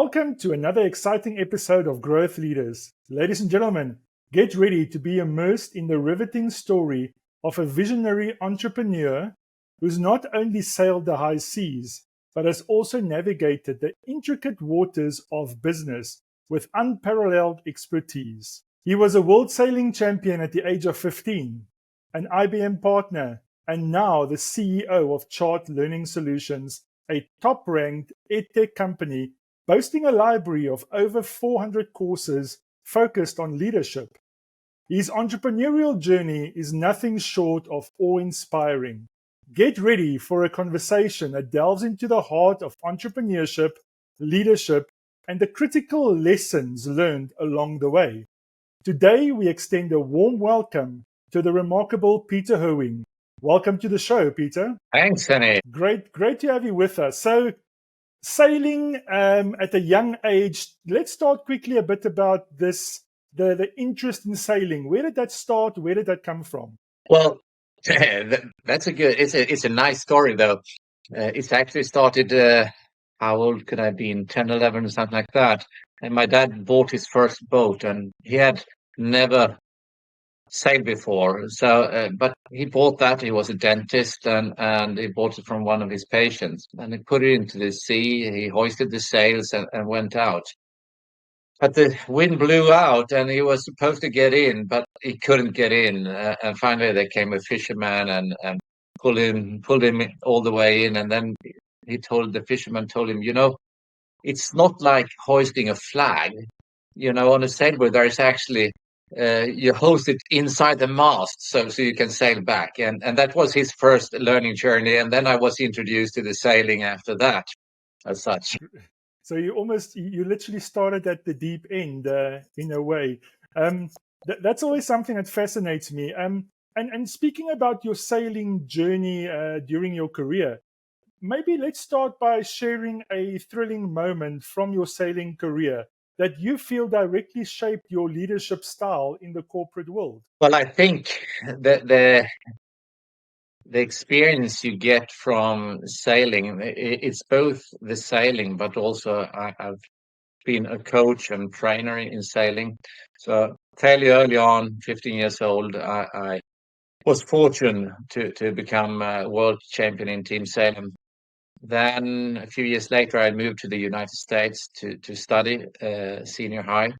Welcome to another exciting episode of Growth Leaders. Ladies and gentlemen, get ready to be immersed in the riveting story of a visionary entrepreneur who's not only sailed the high seas, but has also navigated the intricate waters of business with unparalleled expertise. He was a world sailing champion at the age of 15, an IBM partner, and now the CEO of Chart Learning Solutions, a top-ranked edtech company boasting a library of over 400 courses focused on leadership. His entrepreneurial journey is nothing short of awe-inspiring. Get ready for a conversation that delves into the heart of entrepreneurship, leadership, and the critical lessons learned along the way. Today, we extend a warm welcome to the remarkable Peter Horwing. Welcome to the show, Peter. Thanks, Hennie. Great to have you with us. So, sailing at a young age. Let's start quickly a bit about this, the interest in sailing. Where did that start? Where did that come from? Well, that's it's a nice story, though. It's actually started, how old could I be? 10, 11, or something like that. And my dad bought his first boat, and he had never sailed before. So, but he bought that. He was a dentist, and he bought it from one of his patients. And he put it into the sea. He hoisted the sails and went out. But the wind blew out, and he was supposed to get in, but he couldn't get in. And finally, there came a fisherman and pulled him all the way in. And then the fisherman told him, it's not like hoisting a flag. On a sailboat, there is actually you hoist it inside the mast, so you can sail back. And that was his first learning journey. And then I was introduced to the sailing after that, as such. So you literally started at the deep end in a way. That's always something that fascinates me. And speaking about your sailing journey during your career, maybe let's start by sharing a thrilling moment from your sailing career that you feel directly shaped your leadership style in the corporate world. Well, I think that the experience you get from sailing, it's both the sailing, but also I've been a coach and trainer in sailing. So fairly early on, 15 years old, I was fortunate to become a world champion in team sailing. Then a few years later, I moved to the United States to study senior high.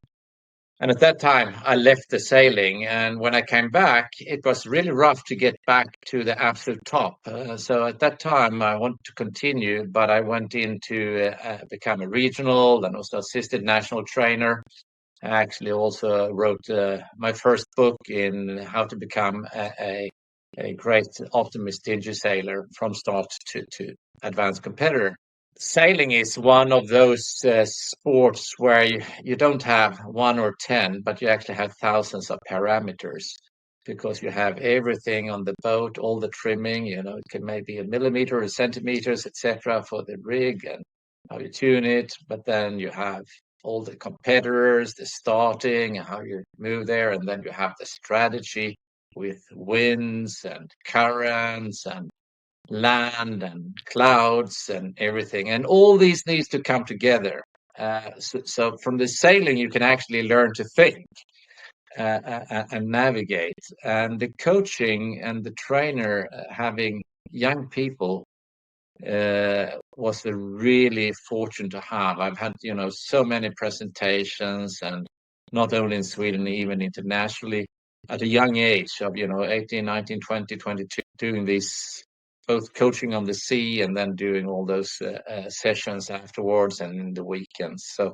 And at that time, I left the sailing. And when I came back, it was really rough to get back to the absolute top. So at that time, I wanted to continue, but I went in to become a regional, then also assistant national trainer. I actually also wrote my first book in how to become a great optimist dingy sailor from start to advanced competitor. Sailing is one of those sports where you don't have 1 or 10, but you actually have thousands of parameters because you have everything on the boat, all the trimming, it can maybe a millimeter or centimeters, etc. for the rig and how you tune it. But then you have all the competitors, the starting, how you move there. And then you have the strategy with winds and currents and land and clouds and everything, and all these needs to come together. So from the sailing, you can actually learn to think and navigate. And the coaching and the trainer, having young people, was a really fortune to have. I've had so many presentations, and not only in Sweden, even internationally, at a young age of 18, 19, 20, 22, doing these, both coaching on the sea and then doing all those sessions afterwards and in the weekends. So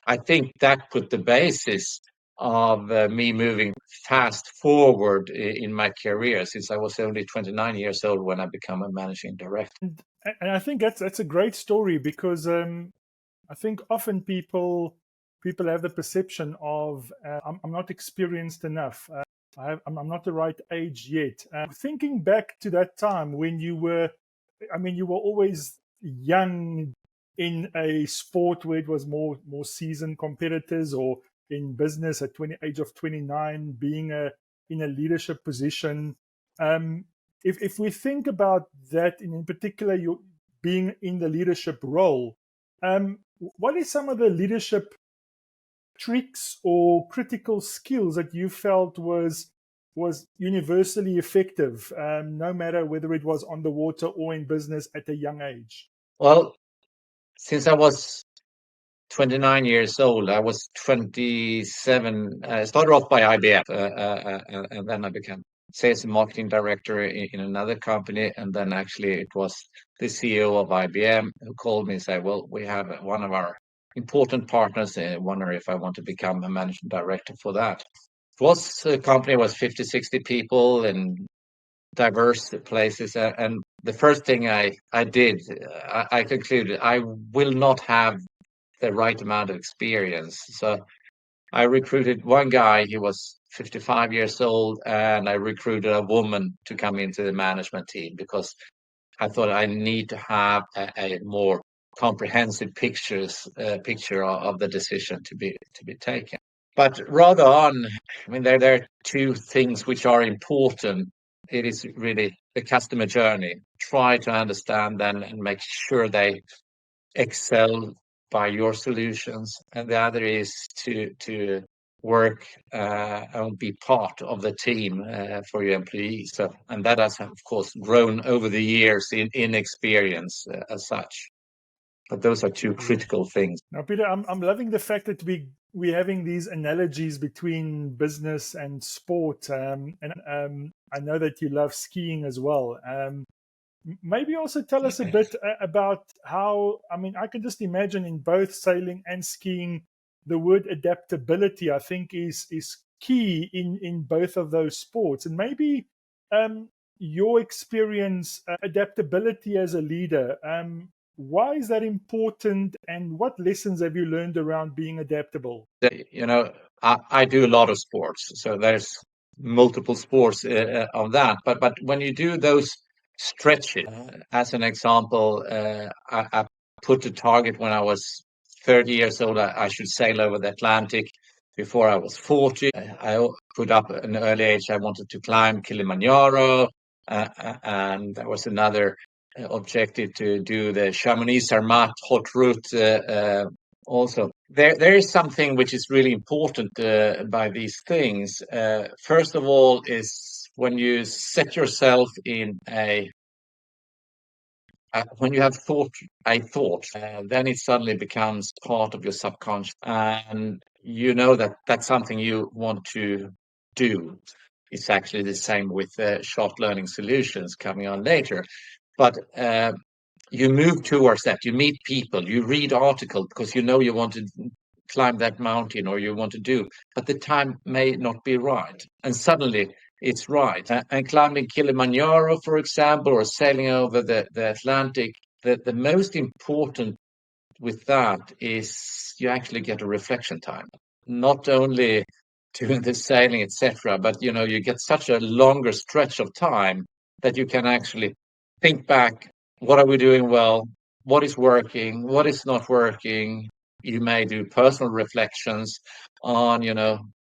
I think that put the basis of me moving fast forward in my career, since I was only 29 years old when I became a managing director. And I think that's a great story because I think often people have the perception of I'm not experienced enough. I'm not the right age yet. Thinking back to that time when you were always young in a sport where it was more seasoned competitors, or in business at age of 29, being in a leadership position. If we think about that, in particular, you being in the leadership role, what is some of the leadership tricks or critical skills that you felt was universally effective, no matter whether it was on the water or in business at a young age? Well, since I was 29 years old, I was 27. I started off by IBM, and then I became sales and marketing director in another company. And then actually it was the CEO of IBM who called me and said, well, we have one of our important partners, wonder if I want to become a managing director for that. The company was 50, 60 people in diverse places. And the first thing I did, I concluded I will not have the right amount of experience. So I recruited one guy, he was 55 years old, and I recruited a woman to come into the management team because I thought I need to have a more comprehensive picture of the decision to be taken. But rather on, I mean, there are two things which are important. It is really the customer journey. Try to understand them and make sure they excel by your solutions, and the other is to work and be part of the team for your employees. So, and that has, of course, grown over the years in experience as such. But those are two Yes. critical things. Now, Peter, I'm loving the fact that we're having these analogies between business and sport, and I know that you love skiing as well. Maybe also tell us a bit about how, I mean, I can just imagine in both sailing and skiing, the word adaptability, I think, is key in both of those sports. And maybe your experience, adaptability as a leader, why is that important, and what lessons have you learned around being adaptable? You know, I do a lot of sports, so there's multiple sports of that. But when you do those stretches, as an example, I put a target when I was 30 years old. I should sail over the Atlantic before I was 40. I put up an early age. I wanted to climb Kilimanjaro, and there was another objective to do the Chamonix-Zermatt hot route also. There is something which is really important by these things. First of all, is when you set yourself in when you have a thought, then it suddenly becomes part of your subconscious, and you know that that's something you want to do. It's actually the same with short learning solutions coming on later, but you move towards that. You meet people, you read articles because you know you want to climb that mountain or you want to do, but the time may not be right. And suddenly it's right. And climbing Kilimanjaro, for example, or sailing over the Atlantic, the most important with that is you actually get a reflection time. Not only doing the sailing, etc., but you get such a longer stretch of time that you can actually think back, what are we doing well? What is working? What is not working? You may do personal reflections on,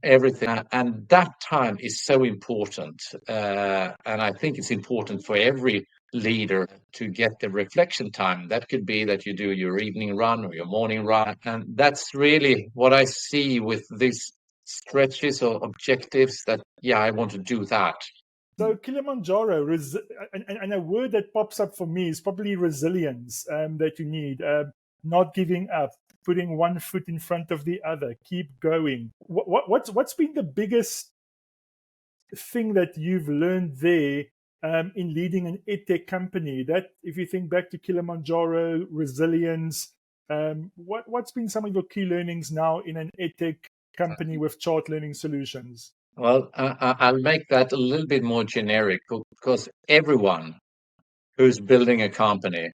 everything. And that time is so important. And I think it's important for every leader to get the reflection time. That could be that you do your evening run or your morning run. And that's really what I see with these stretches or objectives that, yeah, I want to do that. So Kilimanjaro, and a word that pops up for me is probably resilience, that you need, not giving up, putting one foot in front of the other, keep going. What's been the biggest thing that you've learned there, in leading an edtech company? That, if you think back to Kilimanjaro, resilience, what's been some of your key learnings now in an edtech company with chart learning solutions? Well, I'll make that a little bit more generic because everyone who's building a company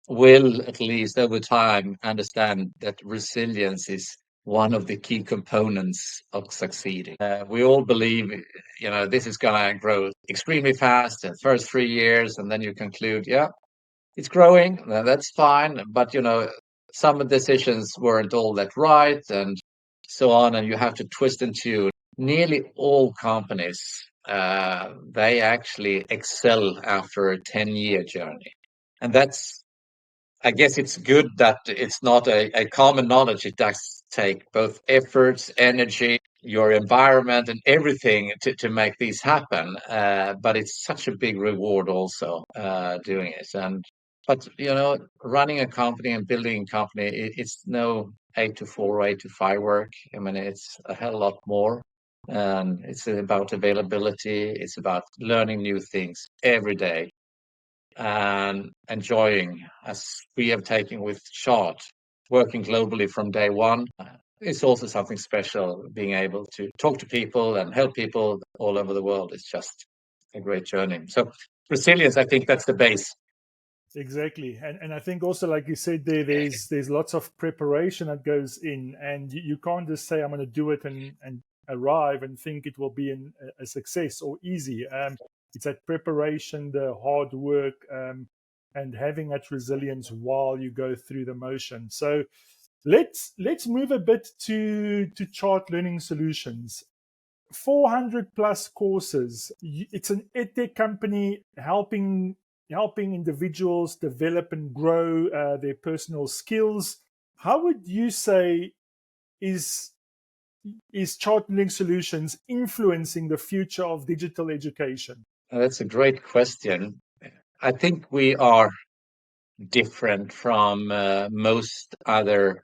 will, at least over time, understand that resilience is one of the key components of succeeding. We all believe, this is going to grow extremely fast the first 3 years, and then you conclude, yeah, it's growing. That's fine, but some decisions weren't all that right, and so on, and you have to twist and tune. Nearly all companies, they actually excel after a 10-year journey, and that's I guess it's good that it's not a common knowledge. It does take both efforts, energy, your environment, and everything to make these happen. But it's such a big reward also doing it. But running a company and building a company, it's no 8 to 4 or 8 to 5 work. I mean, it's a hell of a lot more. And it's about availability. It's about learning new things every day and enjoying, as we have taken with Chart, working globally from day one. It's also something special being able to talk to people and help people all over the world. It's just a great journey. So resilience, I think that's the base. Exactly, and I think also, like you said, there's lots of preparation that goes in, and you can't just say I'm going to do it and arrive and think it will be a success or easy. It's that preparation, the hard work, and having that resilience while you go through the motion. So let's move a bit to Chart Learning Solutions. 400 plus courses. It's an edtech company helping individuals develop and grow their personal skills. How would you say is Chart Learning Solutions influencing the future of digital education? That's a great question. I think we are different from most other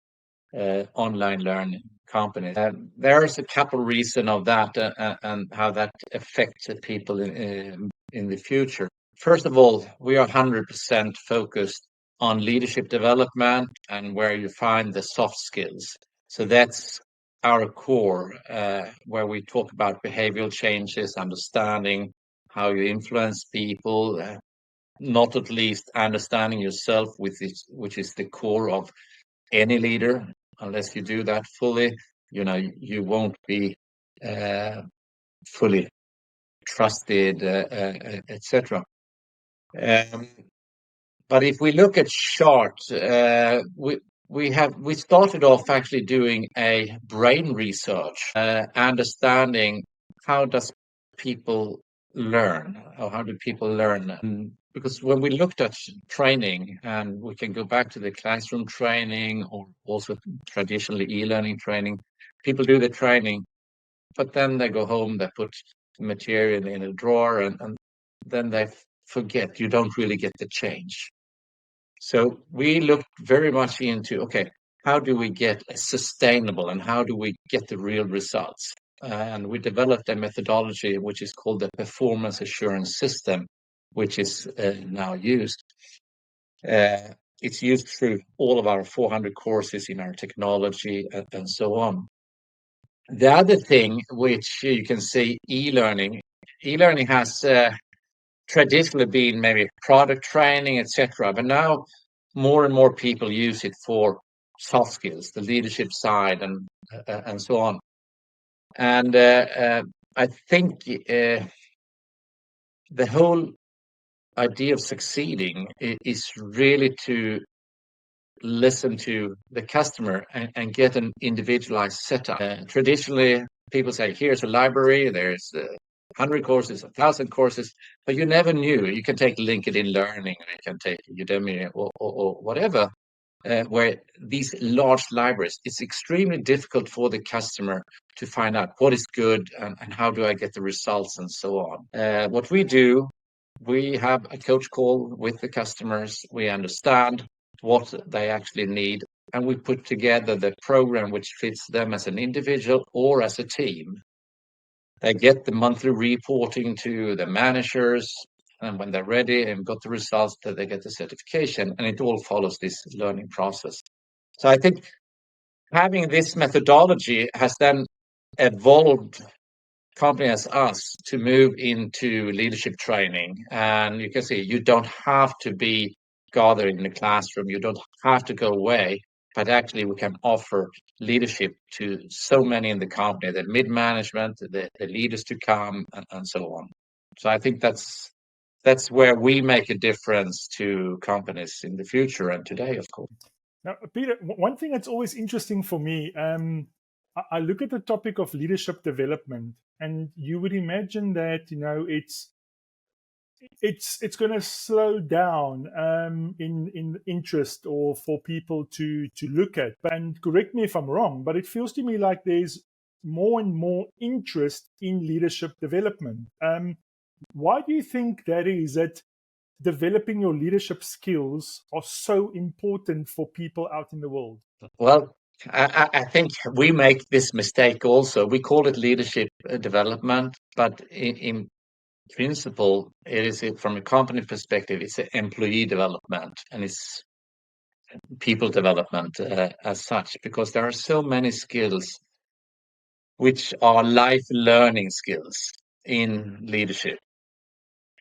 online learning companies. There's a couple reasons of that and how that affects people in the future. First of all, we are 100% focused on leadership development and where you find the soft skills. So that's our core, where we talk about behavioral changes, understanding how you influence people, not at least understanding yourself, which is the core of any leader. Unless you do that fully, you won't be fully trusted, etc. But if we look at Chart, we started off actually doing a brain research, understanding how does people learn, or how do people learn? Because when we looked at training, and we can go back to the classroom training or also traditionally e-learning training, people do the training, but then they go home, they put the material in a drawer, and then they forget. You don't really get the change. So we looked very much into, okay, how do we get a sustainable and how do we get the real results? And we developed a methodology which is called the performance assurance system, which is now used. It's used through all of our 400 courses in our technology and so on. The other thing which you can see, e-learning has traditionally been maybe product training, etc. But now more and more people use it for soft skills, the leadership side, and so on. And I think the whole idea of succeeding is really to listen to the customer and get an individualized setup. Traditionally, people say, here's a library, there's 100 courses, 1,000 courses, but you never knew. You can take LinkedIn Learning, or you can take Udemy or whatever, where these large libraries, it's extremely difficult for the customer to find out what is good and how do I get the results and so on. What we do, we have a coach call with the customers. We understand what they actually need, and we put together the program which fits them as an individual or as a team. They get the monthly reporting to the managers, and when they're ready and got the results, that they get the certification, and it all follows this learning process. So I think having this methodology has then evolved companies as us to move into leadership training. And you can see you don't have to be gathered in the classroom, you don't have to go away, but actually we can offer leadership to so many in the company, the mid-management, the leaders to come, and so on. So I think that's where we make a difference to companies in the future and today, of course. Now, Peter, one thing that's always interesting for me, I look at the topic of leadership development, and you would imagine that it's going to slow down in interest or for people to look at. And correct me if I'm wrong, but it feels to me like there's more and more interest in leadership development. Why do you think that is, that developing your leadership skills are so important for people out in the world? Well, I think we make this mistake also. We call it leadership development, but in principle, it is from a company perspective, it's an employee development and it's people development as such, because there are so many skills which are life learning skills in leadership.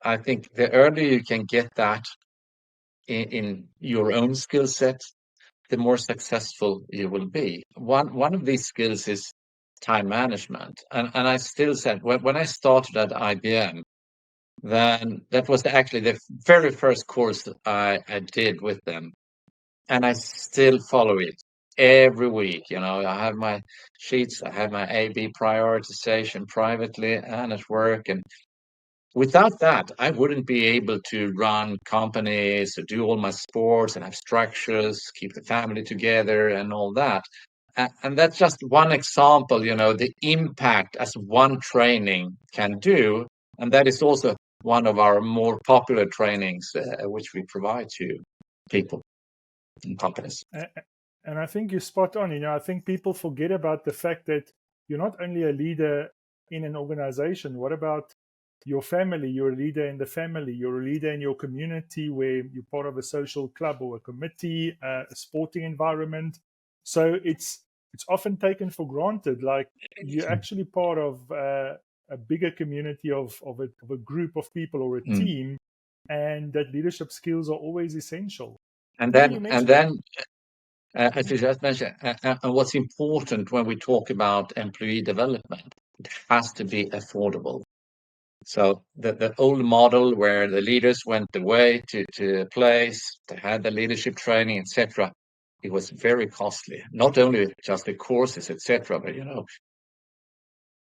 I think the earlier you can get that in your own skill set, the more successful you will be. One of these skills is time management. And I still said, when I started at IBM, then that was actually the very first course that I did with them. And I still follow it every week. I have my sheets, I have my A/B prioritization privately and at work. And without that, I wouldn't be able to run companies, to do all my sports and have structures, keep the family together and all that. And that's just one example, the impact as one training can do. And that is also one of our more popular trainings, which we provide to people in companies. And I think you're spot on. I think people forget about the fact that you're not only a leader in an organization. What about your family? You're a leader in the family. You're a leader in your community, where you're part of a social club or a committee, a sporting environment. So it's often taken for granted. Like, you're actually part of a bigger community of a group of people or a team, and that leadership skills are always essential. And then as you just mentioned, and what's important when we talk about employee development, it has to be affordable. So the old model where the leaders went away to a place, they had the leadership training, etc., it was very costly. Not only just the courses, etc., but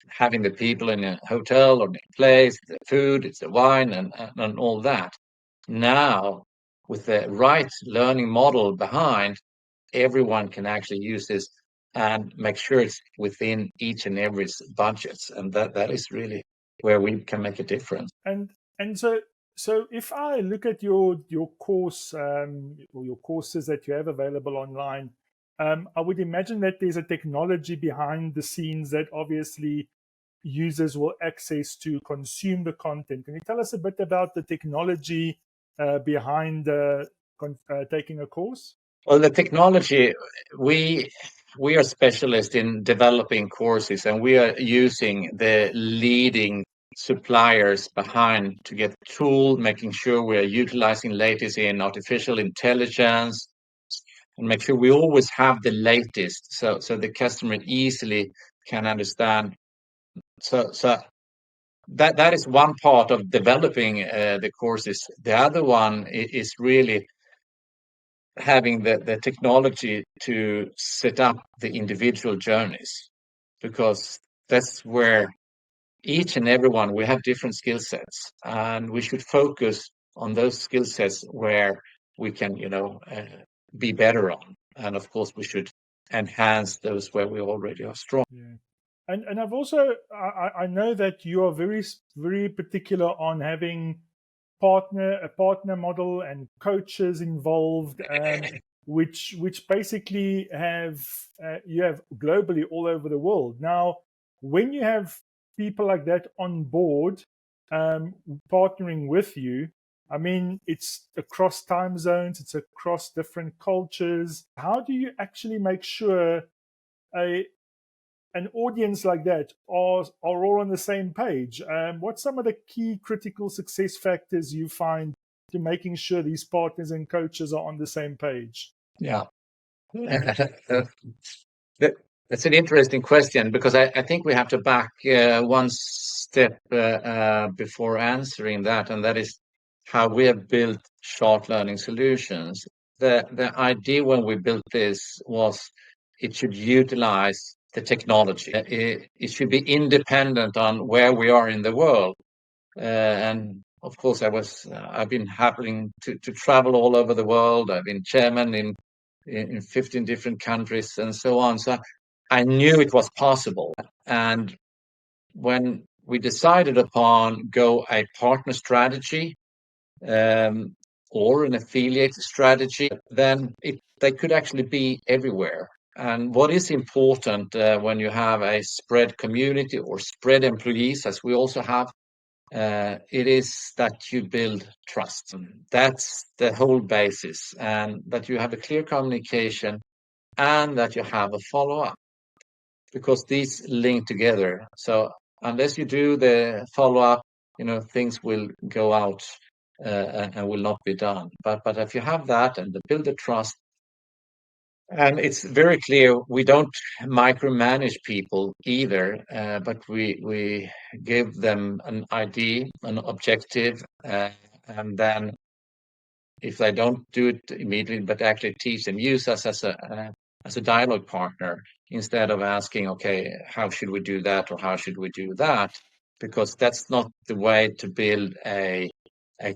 having the people in a hotel or in a place, the food, it's the wine, and all that. Now, with the right learning model behind, everyone can actually use this and make sure it's within each and every budgets, and that is really where we can make a difference. And so if I look at your course, or your courses that you have available online, I would imagine that there's a technology behind the scenes that obviously users will access to consume the content. Can you tell us a bit about the technology behind taking a course? Well, the technology, we are specialists in developing courses, and we are using the leading suppliers behind to get tool, making sure we are utilizing latest in artificial intelligence, and make sure we always have the latest, so the customer easily can understand. So that is one part of developing the courses. The other one is really having the technology to set up the individual journeys, because that's where each and everyone, we have different skill sets, and we should focus on those skill sets where we can be better on, and of course we should enhance those where we already are strong. Yeah. And I've also, I know that you are very, very particular on having a partner model and coaches involved, which basically you have globally all over the world. Now, when you have people like that on board, partnering with you, I mean, it's across time zones, it's across different cultures. How do you actually make sure an audience like that are all on the same page? What's some of the key critical success factors you find to making sure these partners and coaches are on the same page? Yeah. That's an interesting question, because I think we have to back one step before answering that, and that is how we have built short learning solutions. The idea when we built this was it should utilize the technology. It should be independent on where we are in the world. And of course, I've been happening to travel all over the world. I've been chairman in 15 different countries and so on. So I knew it was possible. And when we decided upon go a partner strategy or an affiliate strategy, then they could actually be everywhere. And what is important when you have a spread community or spread employees, as we also have, it is that you build trust. That's the whole basis, and that you have a clear communication and that you have a follow-up, because these link together. So unless you do the follow-up, things will go out and will not be done. But if you have that and build the trust, and it's very clear, we don't micromanage people either, but we give them an ID, an objective, and then if they don't do it immediately, but actually teach them, use us as a dialogue partner instead of asking, okay, how should we do that or how should we do that? Because that's not the way to build a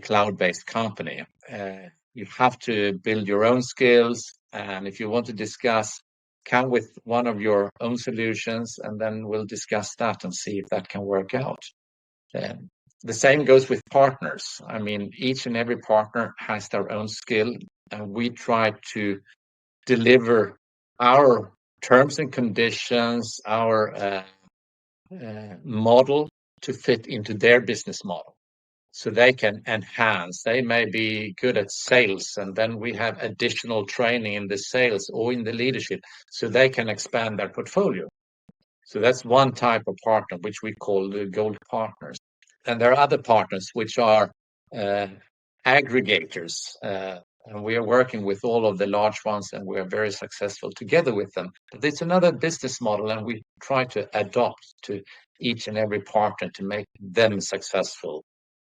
cloud-based company. You have to build your own skills, and if you want to discuss, come with one of your own solutions, and then we'll discuss that and see if that can work out. The same goes with partners. I mean, each and every partner has their own skill, and we try to deliver our terms and conditions, our model to fit into their business model, so they can enhance. They may be good at sales, and then we have additional training in the sales or in the leadership, so they can expand their portfolio. So that's one type of partner, which we call the gold partners. And there are other partners which are aggregators, and we are working with all of the large ones, and we are very successful together with them. But it's another business model, and we try to adopt to each and every partner to make them successful,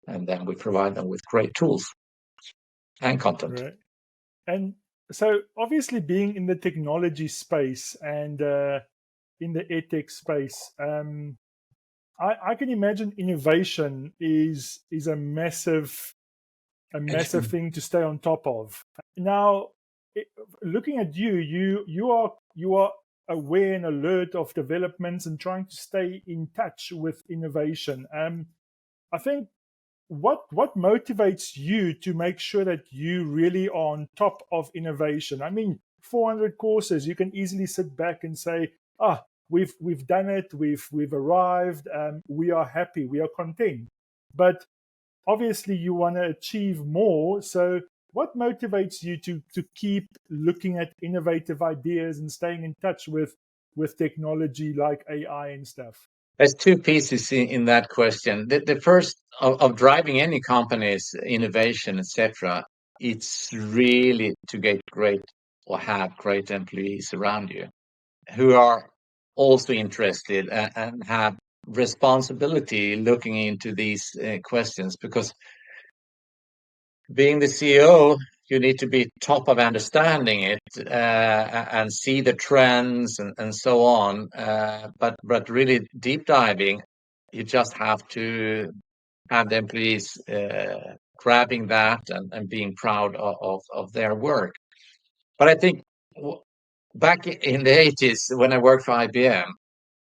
and then we provide them with great tools and content. Right. And so obviously being in the technology space and in the edtech space, I can imagine innovation is a massive thing to stay on top of. Now, looking at you are aware and alert of developments and trying to stay in touch with innovation. I think what motivates you to make sure that you really are on top of innovation? I mean, 400 courses, you can easily sit back and say, we've done it, we've arrived, we are happy, we are content. But obviously you want to achieve more. So what motivates you to keep looking at innovative ideas and staying in touch with technology like AI and stuff? There's two pieces in that question. The first of driving any company's innovation, etc., it's really to get great or have great employees around you who are also interested and have responsibility looking into these questions, because being the CEO, you need to be top of understanding it and see the trends and so on. But really deep diving, you just have to have the employees grabbing that and being proud of their work. But I think back in the 80s, when I worked for IBM,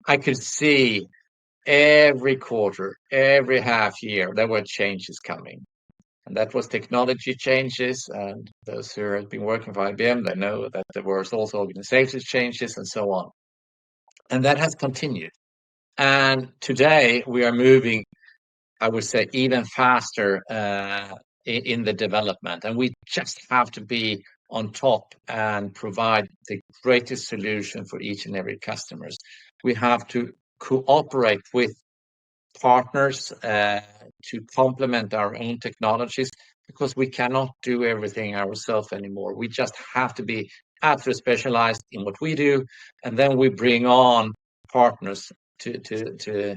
I could see every quarter, every half year, there were changes coming. And that was technology changes. And those who have been working for IBM, they know that there was also organizational changes and so on. And that has continued. And today we are moving, I would say, even faster in the development. And we just have to be on top and provide the greatest solution for each and every customers. We have to cooperate with partners to complement our own technologies, because we cannot do everything ourselves anymore. We just have to be absolutely specialized in what we do, and then we bring on partners to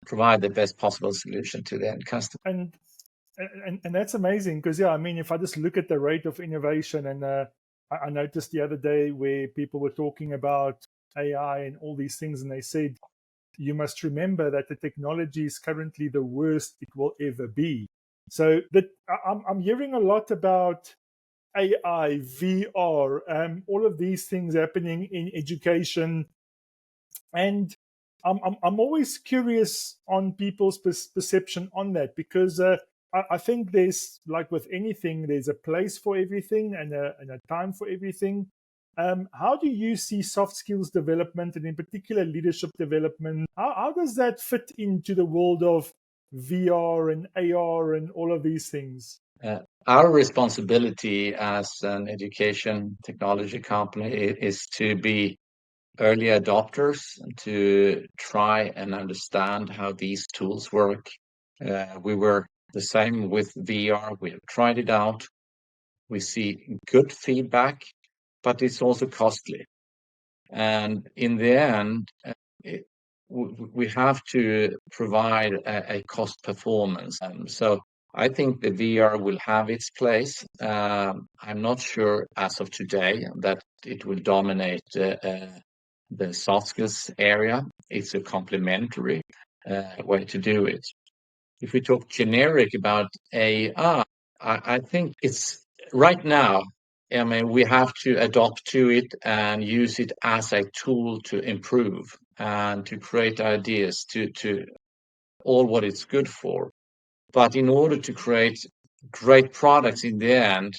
provide the best possible solution to the end customer. And that's amazing, because I mean, if I just look at the rate of innovation, and I noticed the other day where people were talking about AI and all these things, and they said, you must remember that the technology is currently the worst it will ever be. So that I'm hearing a lot about AI, VR, all of these things happening in education, and I'm always curious on people's perception on that, because I think there's, like with anything, there's a place for everything and a time for everything. How do you see soft skills development, and in particular leadership development? How does that fit into the world of VR and AR and all of these things? Our responsibility as an education technology company is to be early adopters, to try and understand how these tools work. We were the same with VR. We have tried it out. We see good feedback, but it's also costly. And in the end, we have to provide a cost performance. So I think the VR will have its place. I'm not sure as of today that it will dominate the soft skills area. It's a complementary way to do it. If we talk generic about AI, I think it's right now, I mean, we have to adopt to it and use it as a tool to improve and to create ideas to all what it's good for. But in order to create great products in the end,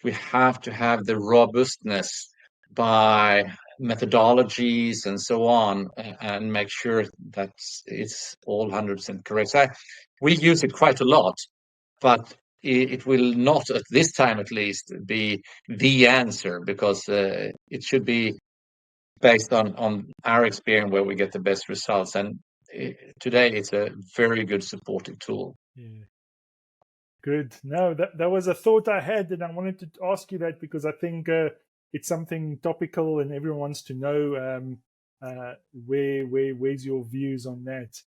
we have to have the robustness by methodologies and so on, and make sure that it's all 100% correct. So we use it quite a lot, but it will not, at this time at least, be the answer, because it should be based on our experience where we get the best results. And today it's a very good supportive tool. Yeah. Good. No, that was a thought I had, and I wanted to ask you that because I think it's something topical, and everyone wants to know where's your views on that.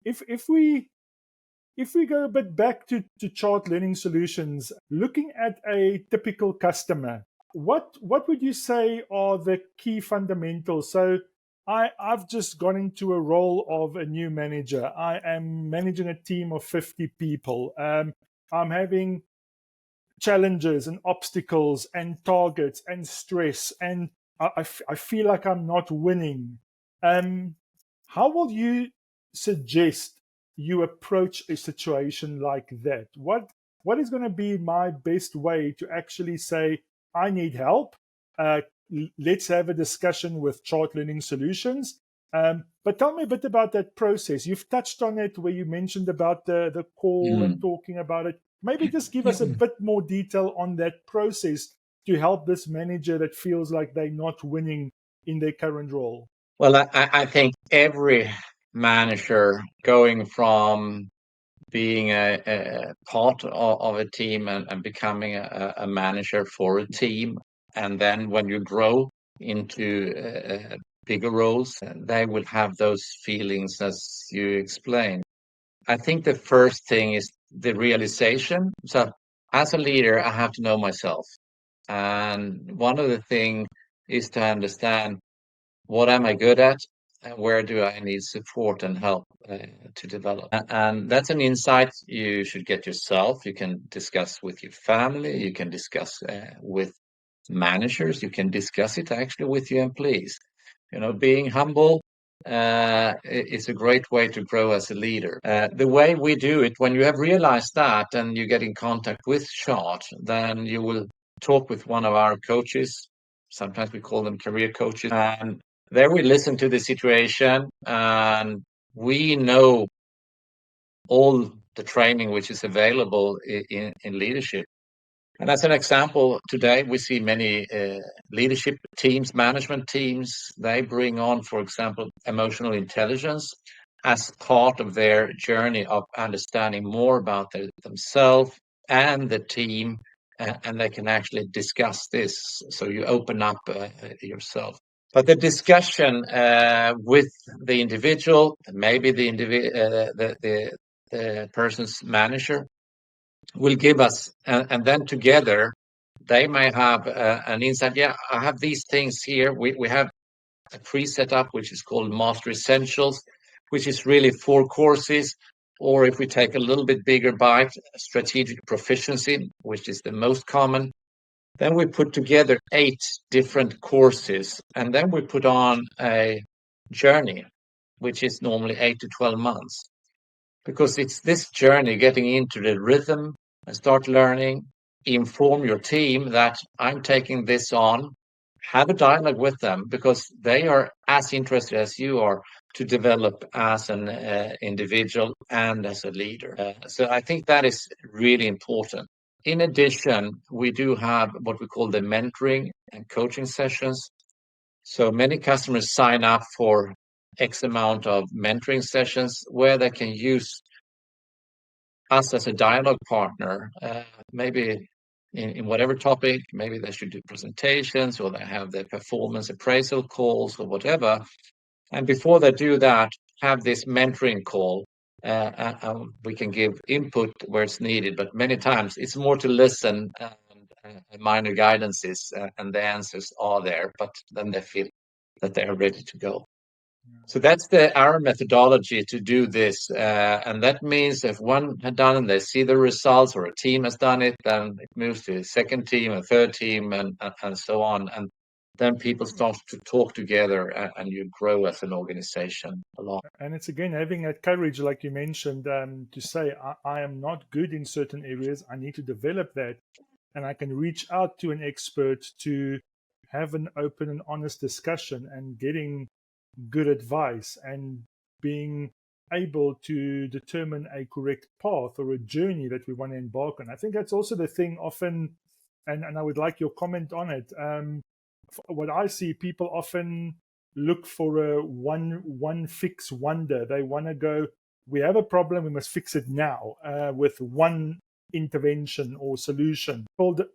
If we go a bit back to chart learning solutions, looking at a typical customer, what would you say are the key fundamentals? So I've just gone into a role of a new manager. I am managing a team of 50 people. I'm having challenges and obstacles and targets and stress, and I feel like I'm not winning. How will you suggest you approach a situation like that? What is going to be my best way to actually say, I need help? Let's have a discussion with Chart Learning Solutions. But tell me a bit about that process. You've touched on it where you mentioned about the call and talking about it. Maybe just give us a bit more detail on that process to help this manager that feels like they're not winning in their current role. Well, I think every manager going from being a part of a team and becoming a manager for a team, and then when you grow into bigger roles, they will have those feelings as you explained. I think the first thing is the realization. So as a leader, I have to know myself. And one of the things is to understand, what am I good at? And where do I need support and help to develop? And that's an insight you should get yourself. You can discuss with your family. You can discuss with managers. You can discuss it actually with your employees. You know, being humble is a great way to grow as a leader. The way we do it, when you have realized that and you get in contact with Chart, then you will talk with one of our coaches. Sometimes we call them career coaches. And there we listen to the situation, and we know all the training which is available in leadership. And as an example, today we see many leadership teams, management teams, they bring on, for example, emotional intelligence as part of their journey of understanding more about themselves and the team, and they can actually discuss this. So you open up yourself. But the discussion with the individual, maybe the person's manager, will give us, and then together they may have an insight. Yeah, I have these things here. We have a pre-set up which is called Master Essentials, which is really 4 courses Or if we take a little bit bigger bite, strategic proficiency, which is the most common, then we put together 8 different courses, and then we put on a journey, which is normally 8 to 12 months. Because it's this journey, getting into the rhythm and start learning, inform your team that I'm taking this on, have a dialogue with them, because they are as interested as you are to develop as an individual and as a leader. So I think that is really important. In addition, we do have what we call the mentoring and coaching sessions. So many customers sign up for X amount of mentoring sessions where they can use us as a dialogue partner, maybe in whatever topic. Maybe they should do presentations, or they have their performance appraisal calls or whatever. And before they do that, have this mentoring call. We can give input where it's needed, but many times it's more to listen and minor guidances, and the answers are there, but then they feel that they are ready to go. So that's our methodology to do this. And that means if one had done and they see the results, or a team has done it, then it moves to a second team, a third team, and so on. And then people start to talk together, and you grow as an organization a lot. And it's again having that courage, like you mentioned, to say, I am not good in certain areas. I need to develop that. And I can reach out to an expert to have an open and honest discussion, and getting good advice and being able to determine a correct path or a journey that we want to embark on. I think that's also the thing often, and I would like your comment on it. What I see, people often look for a one fix wonder. They want to go, we have a problem, we must fix it now, with one intervention or solution.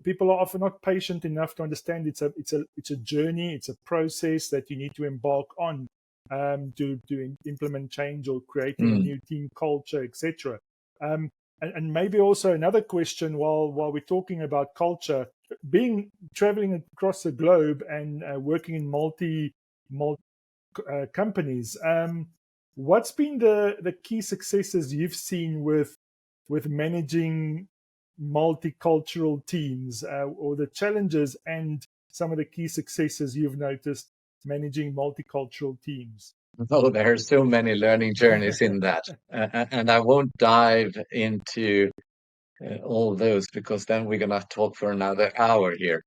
People are often not patient enough to understand it's a journey, it's a process that you need to embark on, to implement change or creating a new team culture, etc. And maybe also another question, while we're talking about culture, traveling across the globe and working in multi companies, what's been the key successes you've seen with managing multicultural teams, or the challenges and some of the key successes you've noticed managing multicultural teams? Oh, there are so many learning journeys in that. And I won't dive into all those, because then we're going to talk for another hour here.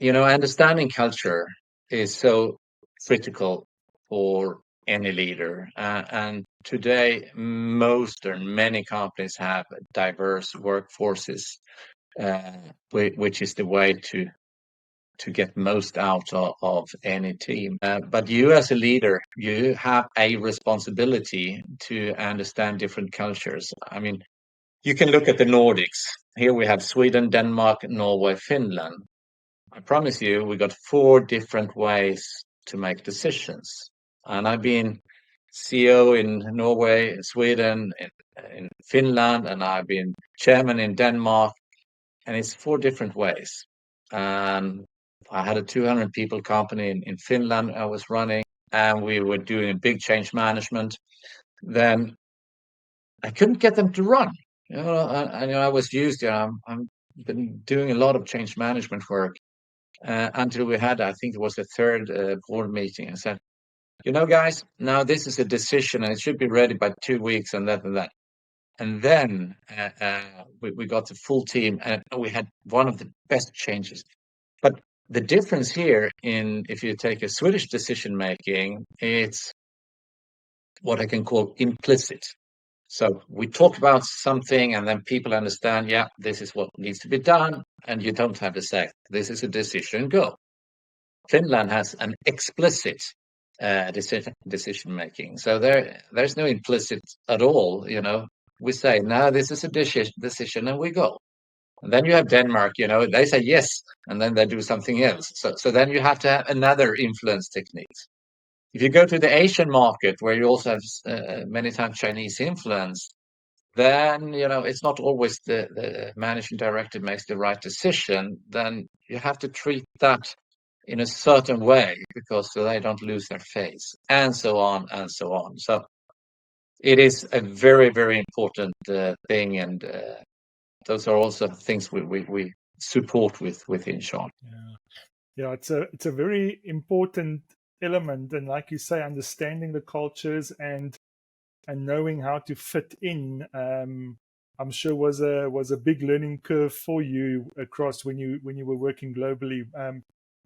Understanding culture is so critical for any leader. And today, most or many companies have diverse workforces, which is the way to get most out of any team. But you as a leader, you have a responsibility to understand different cultures. I mean, you can look at the Nordics. Here we have Sweden, Denmark, Norway, Finland. I promise you, we got 4 different ways to make decisions. And I've been CEO in Norway, Sweden, in Finland, and I've been chairman in Denmark. And it's 4 different ways. And I had a 200 people company in Finland I was running, and we were doing a big change management. Then I couldn't get them to run. I was used to, I've been doing a lot of change management work, until we had, I think it was the 3rd board meeting. I said, guys, now this is a decision and it should be ready by 2 weeks and that and that. And then we got the full team, and we had one of the best changes. But the difference here, if you take a Swedish decision making, it's what I can call implicit. So we talk about something, and then people understand, yeah, this is what needs to be done, and you don't have to say, this is a decision, go. Finland has an explicit decision making. So there's no implicit at all. We say, no, this is a decision, and we go. And then you have Denmark, they say yes, and then they do something else. So then you have to have another influence techniques. If you go to the Asian market, where you also have many times Chinese influence, then, it's not always the managing director makes the right decision. Then you have to treat that in a certain way, because so they don't lose their face, and so on and so on. So it is a very, very important thing, and those are also things we support within Sean. Yeah, it's a very important element, and like you say, understanding the cultures and knowing how to fit in. I'm sure was a big learning curve for you across when you were working globally.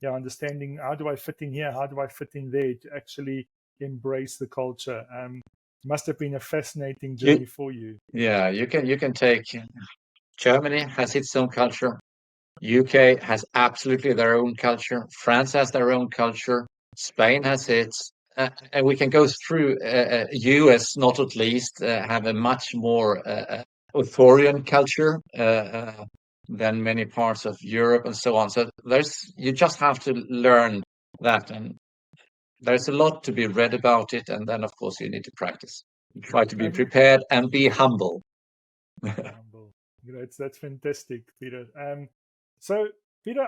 Yeah, understanding how do I fit in here, how do I fit in there to actually embrace the culture. Must have been a fascinating journey for you. Yeah, you can take Germany has its own culture. UK has absolutely their own culture. France has their own culture. Spain has its. And we can go through US, not at least, have a much more authoritarian culture than many parts of Europe and so on. So you just have to learn that, and there's a lot to be read about it, and then of course you need to practice. Try to be And prepared and be humble. humble. That's fantastic, Peter. So, Peter,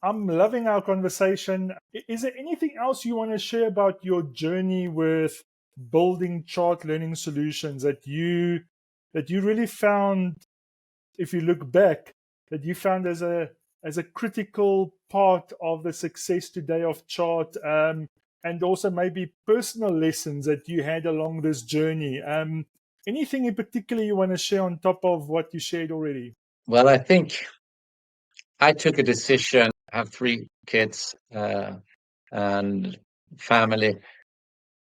I'm loving our conversation. Is there anything else you want to share about your journey with building chart learning solutions that you really found, if you look back, that you found as a critical part of the success today of chart, and also maybe personal lessons that you had along this journey? Anything in particular you want to share on top of what you shared already? Well, I think I took a decision. I have 3 kids and family.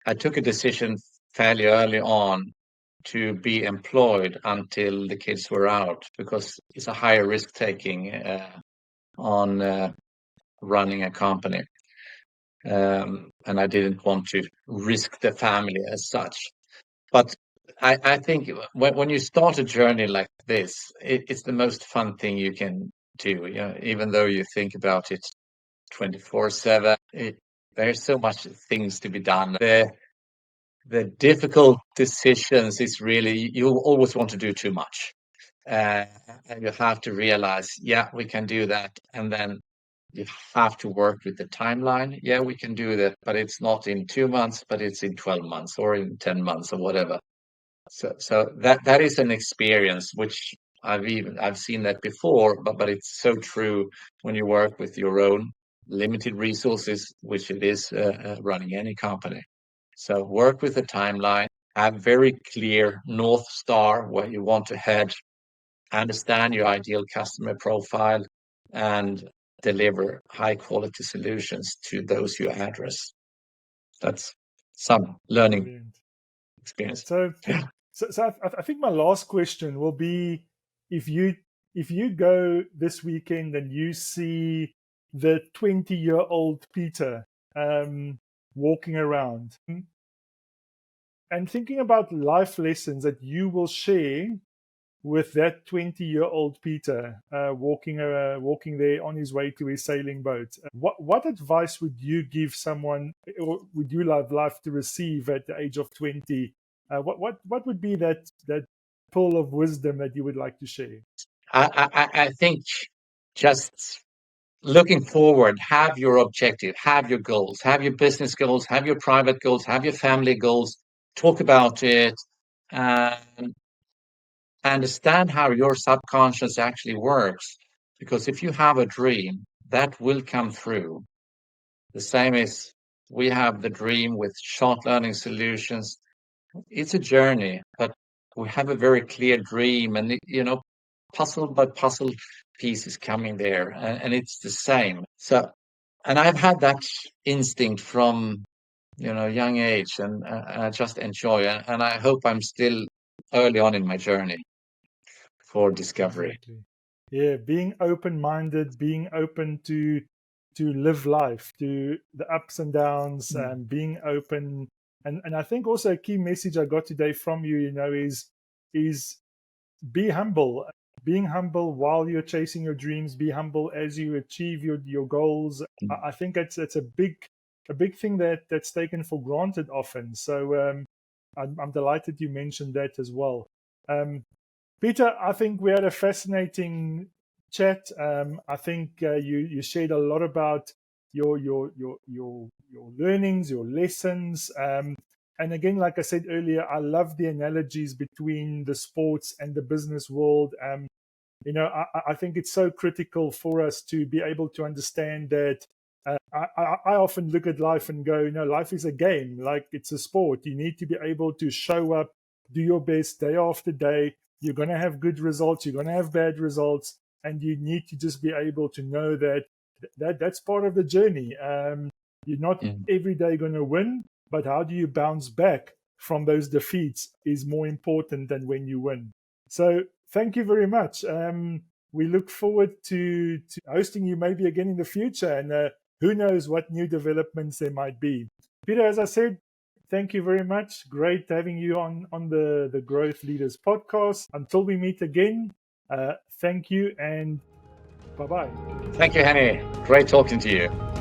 I took a decision fairly early on to be employed until the kids were out, because it's a higher risk taking on running a company. And I didn't want to risk the family as such. But I think when you start a journey like this, it's the most fun thing you can do. You know, even though you think about it 24/7, there's so much things to be done. The difficult decisions is really, you always want to do too much. And you have to realize, yeah, we can do that. And then you have to work with the timeline. Yeah, we can do that, but it's not in 2 months, but it's in 12 months or in 10 months or whatever. So that is an experience which I've seen that before, but it's so true when you work with your own limited resources, which it is running any company. So work with the timeline, have very clear North Star where you want to head, understand your ideal customer profile, and deliver high quality solutions to those you address. That's some learning Brilliant. experience. So, I think my last question will be, if you go this weekend and you see the 20-year-old Peter walking around and thinking about life lessons that you will share with that 20-year-old Peter walking there on his way to his sailing boat, what advice would you give someone, or would you love to receive at the age of 20? What would be that pearl of wisdom that you would like to share? I think just looking forward, have your objective, have your goals, have your business goals, have your private goals, have your family goals, talk about it, and understand how your subconscious actually works. Because if you have a dream, that will come through. The same as we have the dream with short learning solutions. It's a journey, but we have a very clear dream, and puzzle by puzzle pieces coming there, and it's the same. So, and I've had that instinct from young age, and I just enjoy it, and I hope I'm still early on in my journey for discovery. Exactly. Yeah, being open-minded, being open to live life, to the ups and downs, and being open. And I think also a key message I got today from you, is be humble. Being humble while you're chasing your dreams, be humble as you achieve your goals. I think it's a big thing that's taken for granted often. So I'm delighted you mentioned that as well. Peter, I think we had a fascinating chat. I think you shared a lot about your learnings, your lessons. And again, like I said earlier, I love the analogies between the sports and the business world. I think it's so critical for us to be able to understand that. I often look at life and go, life is a game, like it's a sport. You need to be able to show up, do your best day after day. You're going to have good results, you're going to have bad results, and you need to just be able to know that that's part of the journey. You're not every day going to win, but how do you bounce back from those defeats is more important than when you win. So thank you very much. We look forward to hosting you maybe again in the future, and who knows what new developments there might be. Peter, as I said, thank you very much. Great having you on the Growth Leaders podcast. Until we meet again, thank you and bye-bye. Thank you, Hennie. Great talking to you.